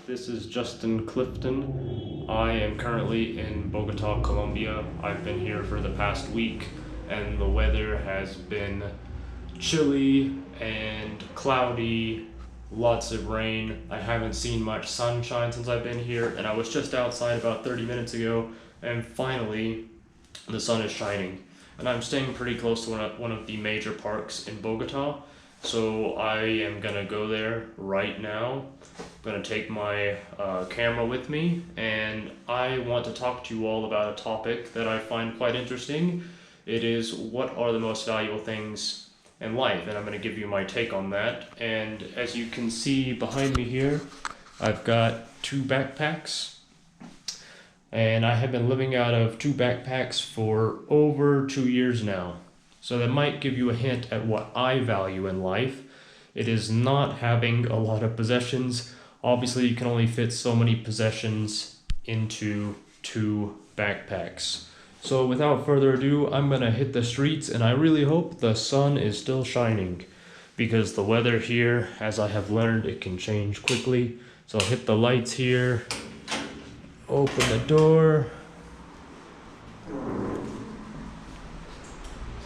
this is Justin Clifton. I am currently in Bogota, Colombia. I've been here for the past week and the weather has been chilly and cloudy, lots of rain. I haven't seen much sunshine since I've been here, and I was just outside about 30 minutes ago and finally the sun is shining. And I'm staying pretty close to one of the major parks in Bogota. So I am gonna go there right now. I'm gonna take my camera with me, and I want to talk to you all about a topic that I find quite interesting. It is, what are the most valuable things in life? And I'm gonna give you my take on that. And as you can see behind me here, I've got two backpacks. And I have been living out of two backpacks for over 2 years now. So that might give you a hint at what I value in life. It is not having a lot of possessions. Obviously, you can only fit so many possessions into two backpacks. So without further ado, I'm gonna hit the streets, and I really hope the sun is still shining, because the weather here, as I have learned, it can change quickly. So I'll hit the lights here, open the door.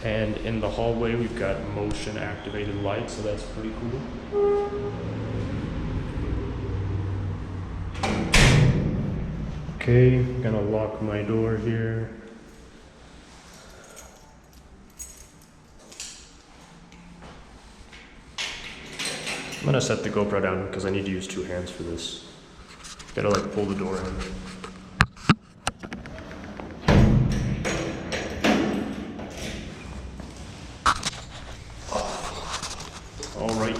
And in the hallway, we've got motion activated lights, so that's pretty cool. Okay, I'm gonna lock my door here. I'm gonna set the GoPro down because I need to use two hands for this. Gotta like pull the door in. Alright.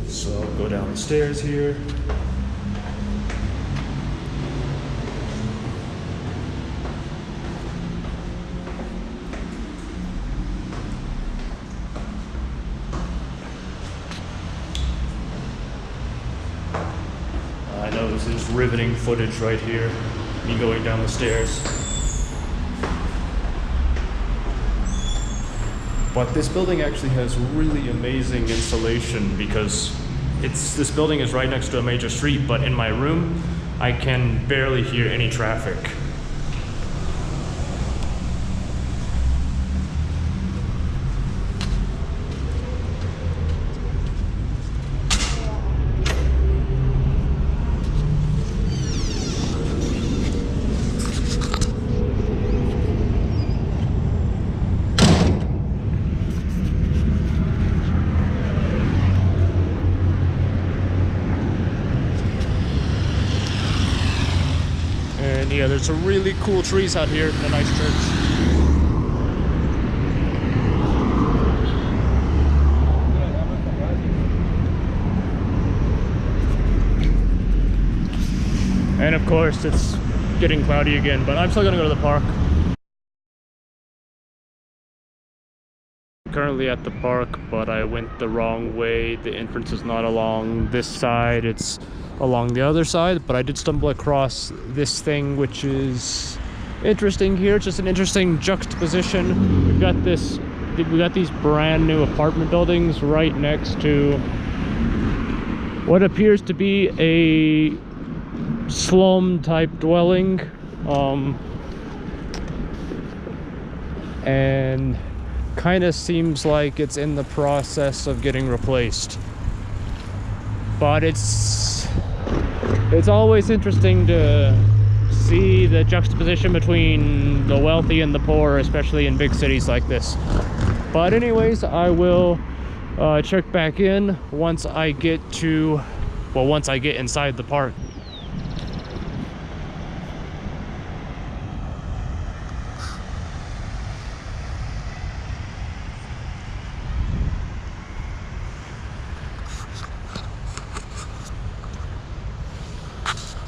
So I'll go downstairs here. I know this is riveting footage right here, me going down the stairs. But this building actually has really amazing insulation, because this building is right next to a major street, but in my room, I can barely hear any traffic. And yeah, there's some really cool trees out here and a nice church. And of course, it's getting cloudy again, but I'm still gonna go to the park. Currently at the park, but I went the wrong way. The entrance is not along this side, it's along the other side, but I did stumble across this thing, which is interesting here. It's just an interesting juxtaposition. We got these brand new apartment buildings right next to what appears to be a slum type dwelling, and kind of seems like it's in the process of getting replaced. But it's always interesting to see the juxtaposition between the wealthy and the poor, especially in big cities like this. But anyways, I will check back in once I get inside the park.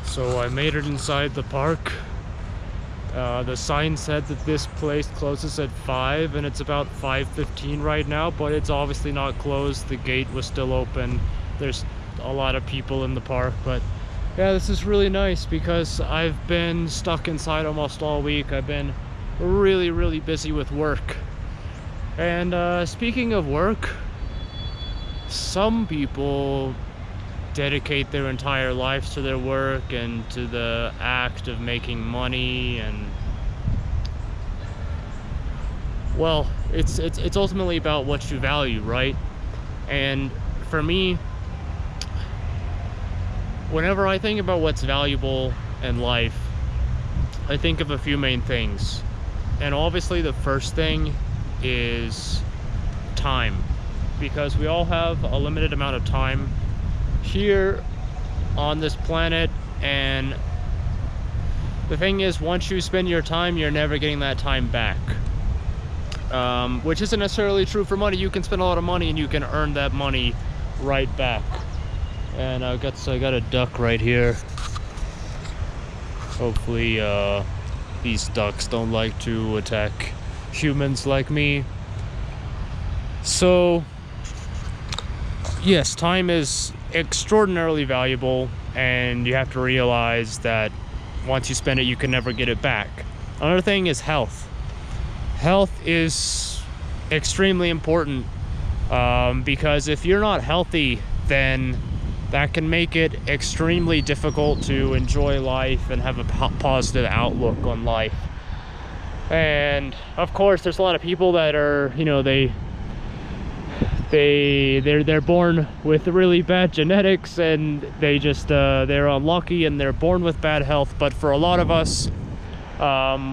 So I made it inside the park. The sign said that this place closes at 5, and it's about 5:15 right now, but it's obviously not closed. The gate was still open. There's a lot of people in the park, but yeah, this is really nice because I've been stuck inside almost all week. I've been really busy with work. And speaking of work, some people dedicate their entire lives to their work and to the act of making money, and well, it's ultimately about what you value, right? And for me, whenever I think about what's valuable in life, I think of a few main things. And obviously the first thing is time, because we all have a limited amount of time here on this planet, and the thing is, once you spend your time, you're never getting that time back. Which isn't necessarily true for money. You can spend a lot of money and you can earn that money right back. And I got a duck right here. Hopefully these ducks don't like to attack humans like me. So yes, time is extraordinarily valuable, and you have to realize that once you spend it, you can never get it back. Another thing is health. Health is extremely important, because if you're not healthy, then that can make it extremely difficult to enjoy life and have a positive outlook on life. And of course, there's a lot of people that are, you know, they're born with really bad genetics, and they're unlucky and they're born with bad health. But for a lot of us,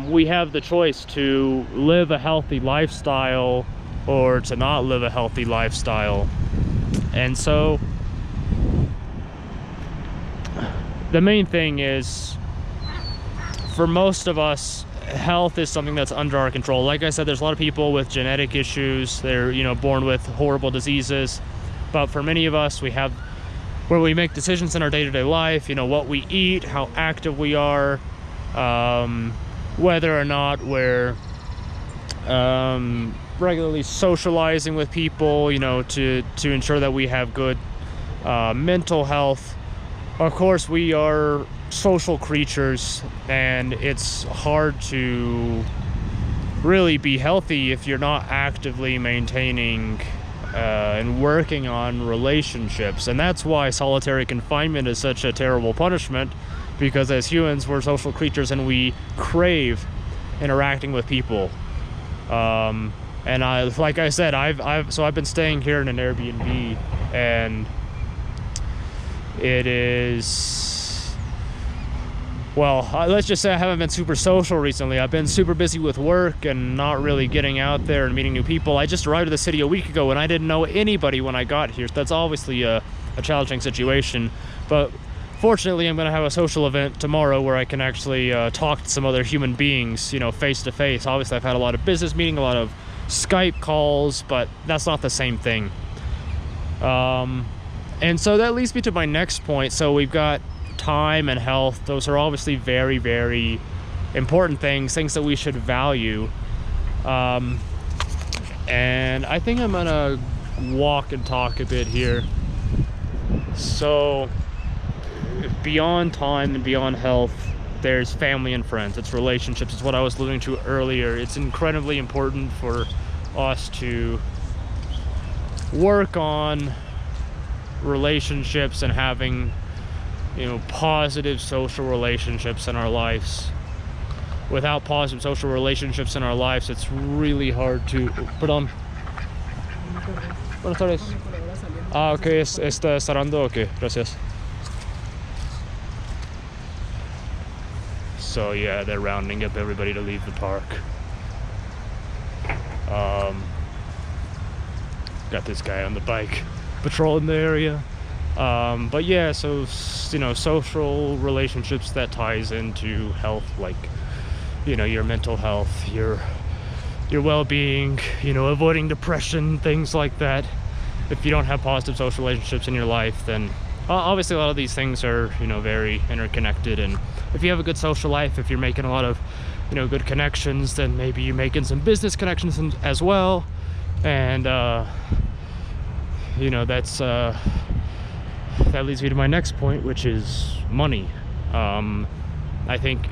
we have the choice to live a healthy lifestyle or to not live a healthy lifestyle. And so the main thing is, for most of us, health is something that's under our control. Like I said, there's a lot of people with genetic issues. They're, you know, born with horrible diseases. But for many of us, we have where we make decisions in our day-to-day life, you know, what we eat, how active we are, whether or not we're regularly socializing with people, you know, to ensure that we have good mental health. Of course, we are social creatures, and it's hard to really be healthy if you're not actively maintaining and working on relationships. And that's why solitary confinement is such a terrible punishment, because as humans, we're social creatures and we crave interacting with people. And like I said, I've been staying here in an Airbnb, and it is, well, let's just say I haven't been super social recently. I've been super busy with work and not really getting out there and meeting new people. I just arrived at the city a week ago and I didn't know anybody when I got here. That's obviously a challenging situation, but fortunately I'm going to have a social event tomorrow where I can actually talk to some other human beings, you know, face to face. Obviously I've had a lot of business meetings, a lot of Skype calls, but that's not the same thing. And so that leads me to my next point. So we've got time and health. Those are obviously very, very important things that we should value. And I think I'm gonna walk and talk a bit here. So beyond time and beyond health, there's family and friends. It's relationships. It's what I was alluding to earlier. It's incredibly important for us to work on relationships and having, you know, positive social relationships in our lives. Without positive social relationships in our lives, it's really hard to... Perdón. Buenas tardes. Ah, ok, está cerrando, ok, gracias. So yeah, they're rounding up everybody to leave the park. Got this guy on the bike patrolling the area. But yeah, so, you know, social relationships, that ties into health, like, you know, your mental health, your well-being, you know, avoiding depression, things like that. If you don't have positive social relationships in your life, then obviously a lot of these things are, you know, very interconnected. And if you have a good social life, if you're making a lot of, you know, good connections, then maybe you're making some business connections as well. And you know, that's that leads me to my next point, which is money. I think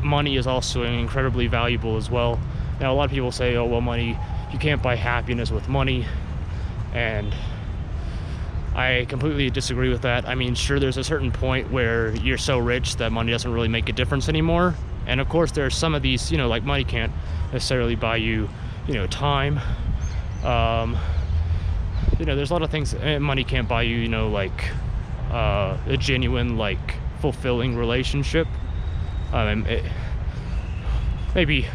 money is also incredibly valuable as well. Now, a lot of people say, oh, well, money, you can't buy happiness with money. And I completely disagree with that. I mean, sure, there's a certain point where you're so rich that money doesn't really make a difference anymore. And of course, there are some of these, you know, like money can't necessarily buy you, you know, time. You know, there's a lot of things money can't buy you, you know, like a genuine, like, fulfilling relationship. Maybe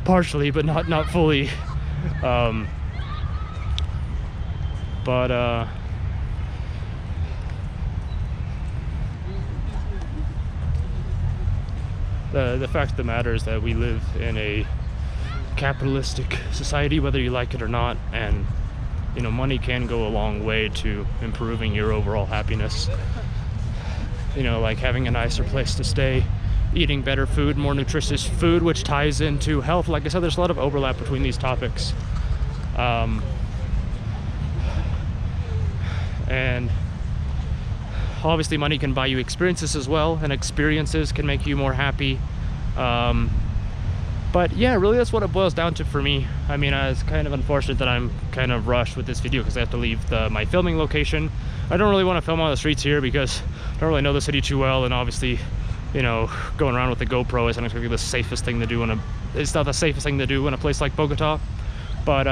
partially, but not fully. The fact of the matter is that we live in a capitalistic society, whether you like it or not, and you know, money can go a long way to improving your overall happiness. You know, like having a nicer place to stay, eating better food, more nutritious food, which ties into health. Like I said, there's a lot of overlap between these topics. And obviously money can buy you experiences as well, and experiences can make you more happy. But yeah, really that's what it boils down to for me. I mean, it's kind of unfortunate that I'm kind of rushed with this video because I have to leave my filming location. I don't really want to film on the streets here because I don't really know the city too well, and obviously, you know, going around with the GoPro isn't exactly the safest thing to do it's not the safest thing to do in a place like Bogota. But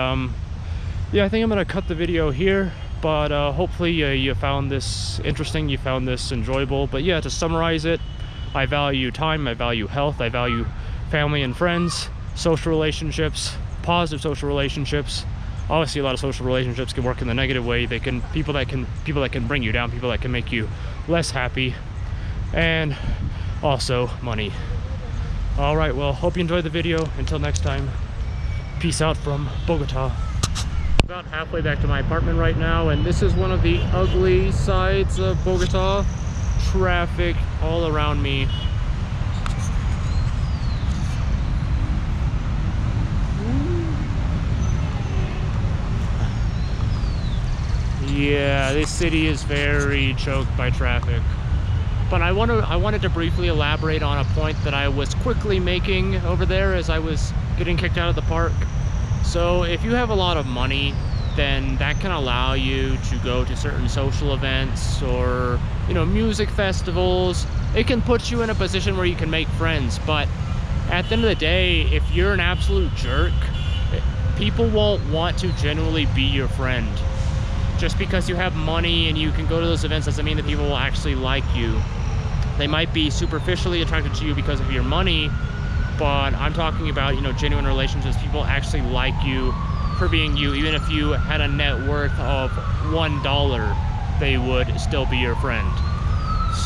yeah, I think I'm gonna cut the video here, but hopefully you found this interesting, you found this enjoyable. But yeah, to summarize it, I value time, I value health, I value family and friends, social relationships, positive social relationships. Obviously, a lot of social relationships can work in the negative way. They can people that can bring you down, people that can make you less happy, and also money. All right, well, hope you enjoyed the video. Until next time, peace out from Bogota. About halfway back to my apartment right now, and this is one of the ugly sides of Bogota. Traffic all around me. Yeah, this city is very choked by traffic. But I wanted to briefly elaborate on a point that I was quickly making over there as I was getting kicked out of the park. So if you have a lot of money, then that can allow you to go to certain social events or, you know, music festivals. It can put you in a position where you can make friends. But at the end of the day, if you're an absolute jerk, people won't want to genuinely be your friend. Just because you have money and you can go to those events doesn't mean that people will actually like you. They might be superficially attracted to you because of your money, but I'm talking about, you know, genuine relationships. People actually like you for being you. Even if you had a net worth of $1, they would still be your friend.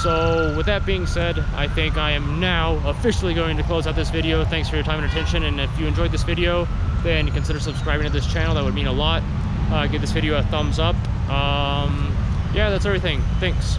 So with that being said, I think I am now officially going to close out this video. Thanks for your time and attention, and if you enjoyed this video, then consider subscribing to this channel. That would mean a lot. Give this video a thumbs up. Yeah, that's everything. Thanks.